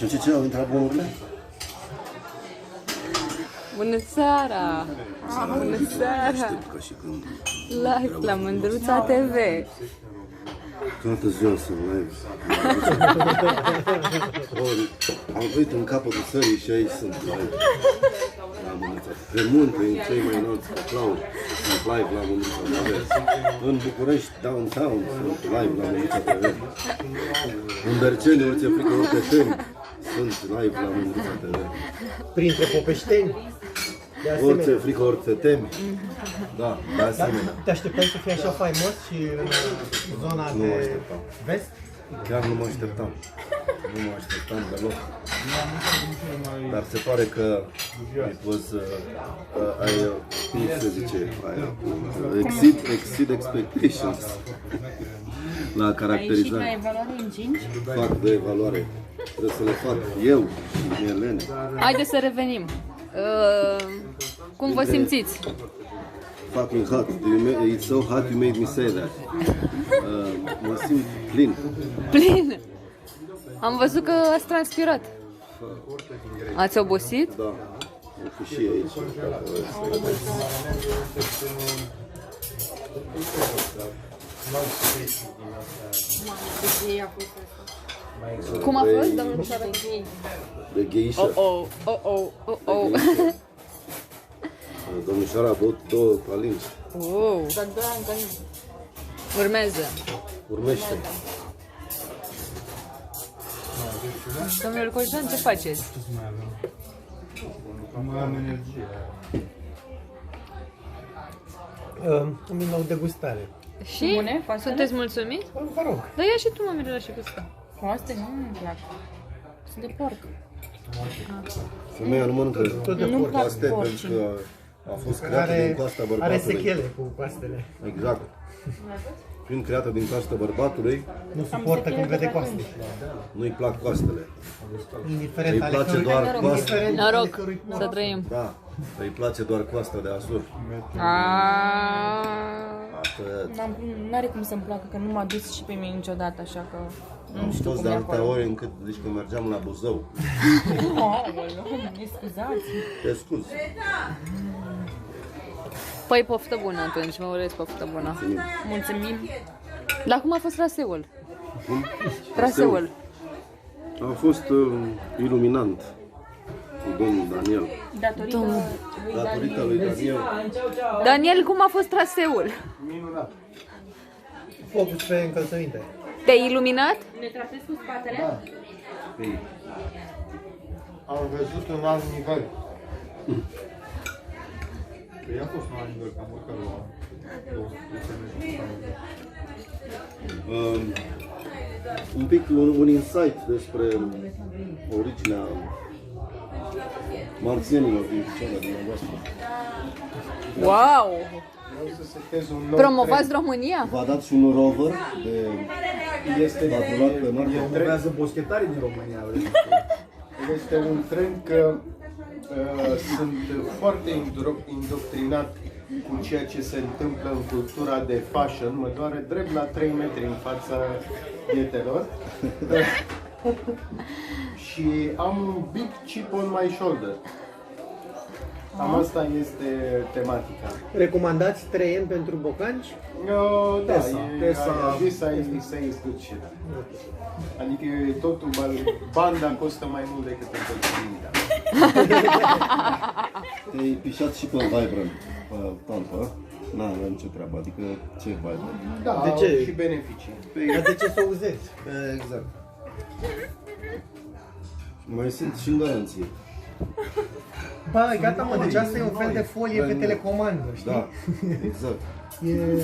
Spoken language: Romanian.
Și ce au intrat bunurile? Bună seara! Bună seara! Aștept ca și când... Live la Mândruța TV. Toată ziua sunt live. Am venit în capătul țării și aici sunt live. La Mândruța. Pe munte, în cei mai înalți cloud, sunt live la Mândruța TV. În București, downtown, sunt live la Mândruța TV. În Berceni, orice frică, orice temi, sunt live la Mândruța TV. Printre popeșteni, de Orice asemenea. frică, orice temi. Da, de asemenea. Te așteptai să fii așa faimos și în zona Nu mă de așteptam. vest? Chiar nu mă așteptam. Nu mă așteptam deloc. Dar se pare că it was, cum se zice, exceed expectations la caracterizare. Ai și la evaluare în 5? Fac de evaluare. Trebuie să le fac eu și Elena. Haideți să revenim. Cum vă simțiți? Fucking hot. It's so hot you made me say that. Mă simt plin. Plin! Am văzut că ați transpirat. Ați obosit? Da. O fi și aici. Cum a fost, domnul Șoară? De geisha. Oh, oh, oh, oh, oh. Domnișoara a băut 2 palinci. Oh. Urmează. Urmește. Domnul Cojan, ce faceți? Am venit la o degustare. Și? Bune, coastele? Sunteți mulțumiți? Vă rog. Dar ia și tu, mă, Mirela, și gusta. Coaste nu-mi plac. Sunt de porc. Femeia nu mănâncă Nu-mi plac coaste porcii. pentru că a fost creată din Are, coasta are bărbatului. sechele cu coastele. Exact. Fiind creată din coasta bărbatului, Nu suportă când vede coaste. nu-i plac coastele. Indiferent Îi ale place cărui- doar coasta. indiferent ale Noroc, cărui să coaste. trăim. Da, îi place doar coasta de Azur. Atât. N-are cum să-mi placă, că nu m-a dus și pe mine niciodată, așa că nu Am știu fost cum de e atâtea acolo. ori încât zici că mergeam la Buzău. Aoleu, ne scuzați. Te scuz. Păi, poftă bună atunci, vă urez poftă bună. Mulțumim. Dar cum a fost traseul? Traseul. A fost iluminant cu domnul Daniel. Datorită lui Datorită lui Daniel. Daniel, cum a fost traseul? Focus pe încălțăminte. Te-ai iluminat? Ne tratezi cu spatele? Am văzut un alt nivel. Păi a fost un alt nivel, cam urcat la 200 Un pic un insight despre originea marțienilor din țara dumneavoastră. Wow! Vreau să setez un nou Promovați România? V-a dat și un rover de Este baturat pe Marte. promovează boschetarii din România. Este un trend că sunt foarte indoctrinat cu ceea ce se întâmplă în cultura de fashion. Mă doare drept la 3 metri în fața dietelor. Și am un big chip on my shoulder. Cam asta este tematica. Recomandați 3M pentru bocanci? Da, Tesa. this I say is good shit. Adică e totul, banda costă mai mult decât încălțămintea. Te-ai pișat și pe Vibrant, pe tampă. N-avem nicio treabă, adică ce Vibrant? Da, De ce? și beneficii. Dar de ce să o uzezi? Exact. Mai sunt și în garanție. Ba, gata mă, deci asta e un fel de folie pe telecomandă, știi? Da, exact. E